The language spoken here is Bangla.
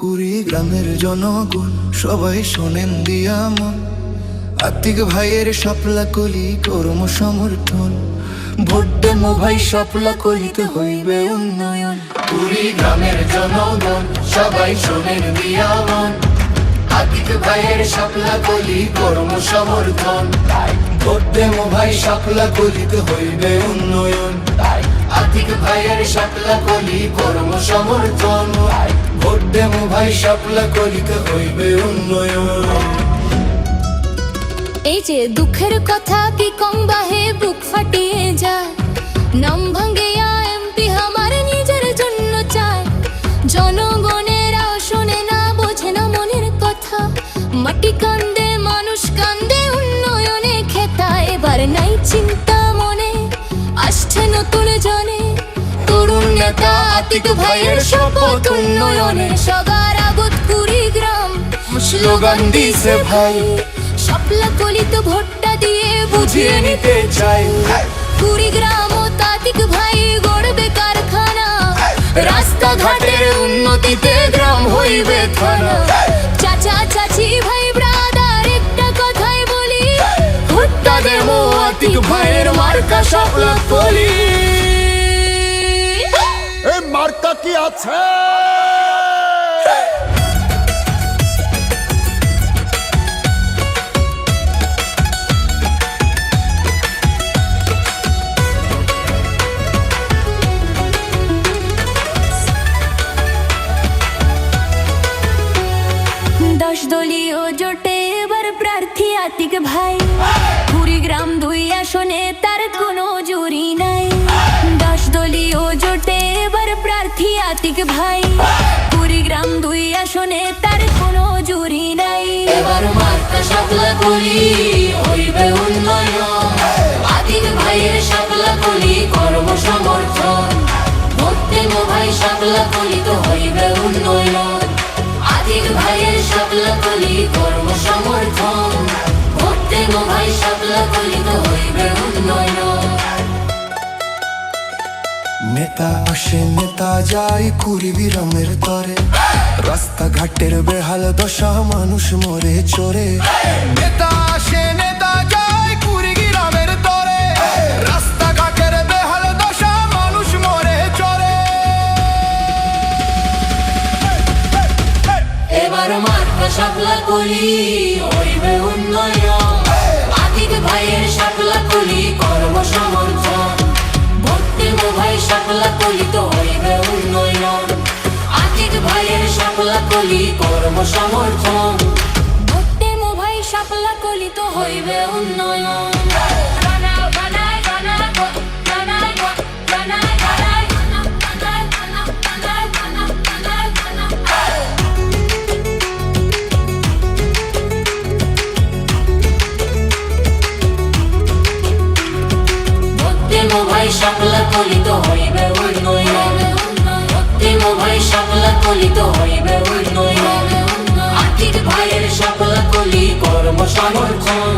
কুড়িগ্রামের জনগণ সবাই শোনেন দিয়া মন, আতিক ভাইয়ের শাপলা কলি কর্ম সমর্থন। ভোট দেমো ভাই শাপলা কলিতে হইবে উন্নয়ন। কুড়িগ্রামের জনগণ সবাই শোনেন দিয়া মন, আতিক ভাইয়ের শাপলা কলি কর্ম সমর্থন। ভোট দেমো ভাই শাপলা কলিতে হইবে উন্নয়ন। আতিক ভাইয়ের শাপলা কলি কর্ম সমর্থন। ভোট দেমো ভাই শাপলা কলিতে হইবে উন্নয়ন। এই যে দুঃখের কথা কি কম বাহে বুক ফাটিয়ে যায়, নাম ভাঙ্গিয়া এমপি আমার নিজের জন্য চায়। জনগণেরা শোনে না, বোঝে না মনের কথা, মাটি কান্দে মানুষ কান্দে উন্নয়নে খেতা। এবার নাই চিন্তা মনে, আসছে নতুন জনে, তরুণ নেতা আতিক ভাইয়ের শপথ উন্নয়নে। সবার আগত কুড়িগ্রাম স্লোগান দিছে ভাই, শাপলা কলিতে ভোটটা দিয়ে বুঝিয়ে নিতে চাই। কুড়িগ্রাম ও আতিক ভাই গড়বে কারখানা, রাস্তাঘাটের উন্নতিতে গ্রাম হইবে থানা। চাচা চাচি ভাই ব্রাদার একটা কথাই বলি, ভোটটা দেবো আতিক ভাইয়ের মার্কা শাপলা কলি। এই মার্কা কি আছে? দশ দলীয় জোটে এবার প্রার্থী আতিক ভাই, কুড়িগ্রাম 2 আসনে তার কোনো জুরি নাই। 10 দলীয় জোটে এবার প্রার্থী আতিক ভাই, কুড়িগ্রাম 2 আসনে তার কোনো জুরি নাই। এবার মার্কা শাপলা কলি হইবে উন্নয়ন। আতিক ভাইয়ের শাপলা কলি কর্ম সমর্থন। ভোট দেবো ভাই শাপলা কলি তো হইবে উন্নয়ন। আতিক ভাইয়ের শাপলা কলি কর্ম সমর্থন। ভোট দেবো ভাই শাপলা কলি তো হইবে উন্নয়ন। নেতা আসে নেতা যায় কুড়িগ্রামের তরে, রাস্তাঘাটের বেহাল দশা মানুষ মরে চড়ে। নেতা আসে নেতা যায় কুড়িগ্রামের তরে, রাস্তাঘাটের বেহাল দশা মানুষ মরে চড়ে। এবার মার্কা শাপলা কলি হইবে উন্নয়ন। আতিক ভাইয়ের শাপলা কলি কর্ম সমর্থন। ভোট দেবো ভাই শাপলা কলি তো হইবে উন্নয়ন। আতিক ভাইয়ের শাপলা কলি কর্ম সমর্থন। ভোট দেবো ভাই শাপলা কলি তো হইবে উন্নয়ন। ভাই শাপলা কলি তো হইবে উন্নয়ন। ভোট দেবো ভাই শাপলা কলি তো হইবে উন্নয়ন। আতিক ভাইয়ের শাপলা কলি কর্ম সমর্থন।